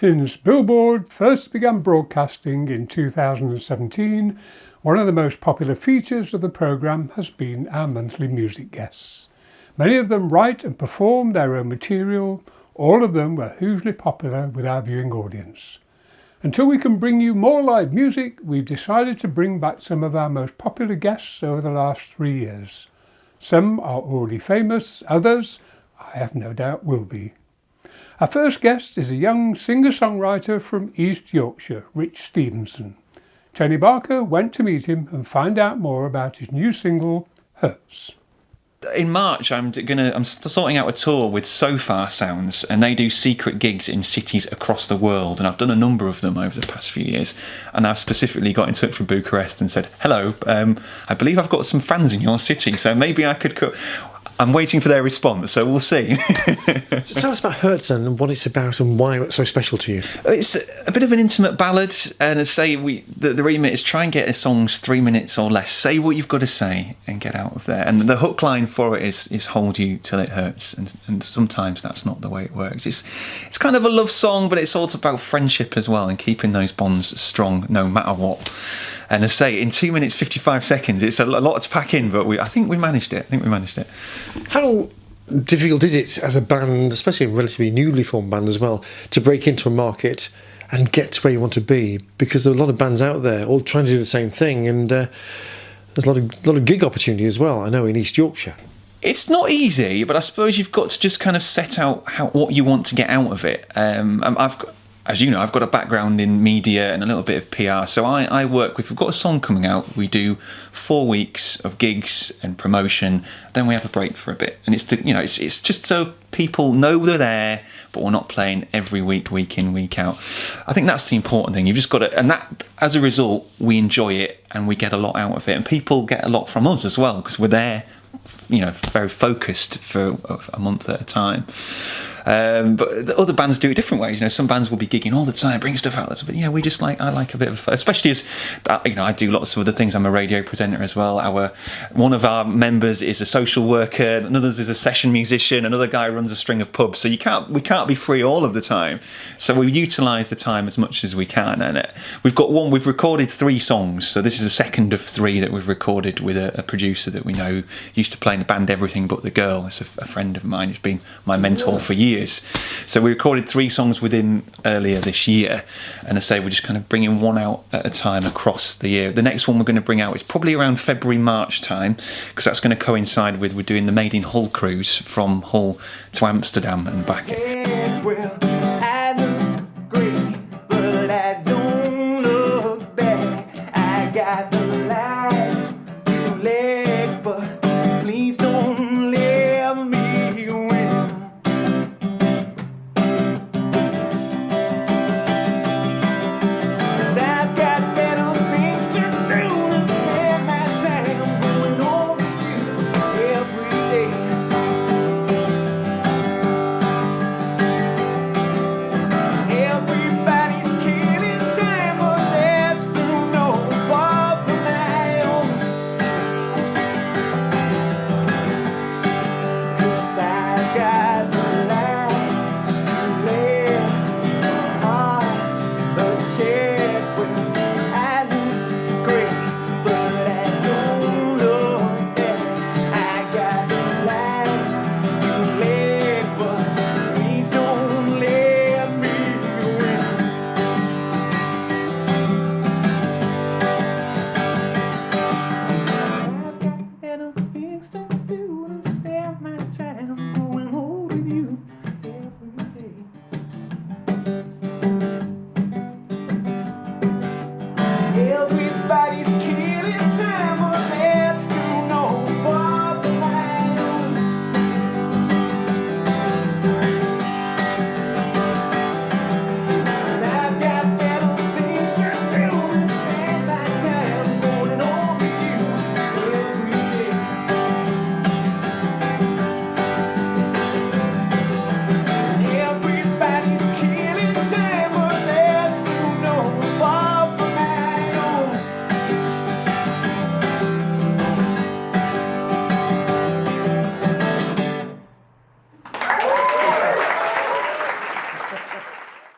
Since Billboard first began broadcasting in 2017, one of the most popular features of the programme has been our monthly music guests. Many of them write and perform their own material. All of them were hugely popular with our viewing audience. Until we can bring you more live music, we've decided to bring back some of our most popular guests over the last 3 years. Some are already famous, others, I have no doubt, will be. Our first guest is a young singer-songwriter from East Yorkshire, Rich Stephenson. Tony Barker went to meet him and find out more about his new single, Hurts. In March, I'm sorting out a tour with So Far Sounds, and they do secret gigs in cities across the world, and I've done a number of them over the past few years. And I've specifically got in touch with Bucharest and said, "Hello, I believe I've got some fans in your city, so maybe I could come." I'm waiting for their response, so we'll see. So tell us about Hurts and what it's about and why it's so special to you. It's a bit of an intimate ballad, and I say the remit is try and get the songs 3 minutes or less. Say what you've got to say and get out of there. And the hook line for it is hold you till it hurts, and sometimes that's not the way it works. It's kind of a love song, but it's also about friendship as well and keeping those bonds strong no matter what. And I say, in 2 minutes 55 seconds, it's a lot to pack in, but I think we managed it. How difficult is it as a band, especially a relatively newly formed band as well, to break into a market and get to where you want to be? Because there are a lot of bands out there all trying to do the same thing, and there's a lot of gig opportunity as well, I know, in East Yorkshire. It's not easy, but I suppose you've got to just kind of set out what you want to get out of it. As you know, I've got a background in media and a little bit of PR, so I work with, we've got a song coming out, we do 4 weeks of gigs and promotion, then we have a break for a bit, and it's just so people know they're there, but we're not playing every week in, week out. I think that's the important thing. You've just got to, and that, as a result, we enjoy it and we get a lot out of it, and people get a lot from us as well, because we're there, very focused for a month at a time. But the other bands do it different ways. Some bands will be gigging all the time, bring stuff out. But I like a bit of, especially as I do lots of other things. I'm a radio presenter as well. One of our members is a social worker, another is a session musician, another guy runs a string of pubs. So we can't be free all of the time. So we utilise the time as much as we can. And we've recorded 3 songs. So this is the second of 3 that we've recorded with a producer that we know used to play in the band Everything But the Girl. It's a friend of mine. He's been my mentor for years. So we recorded 3 songs with him earlier this year, and I say we're just kind of bringing one out at a time across the year. The next one we're going to bring out is probably around February-March time, because that's going to coincide with we're doing the Made in Hull cruise from Hull to Amsterdam and back. It will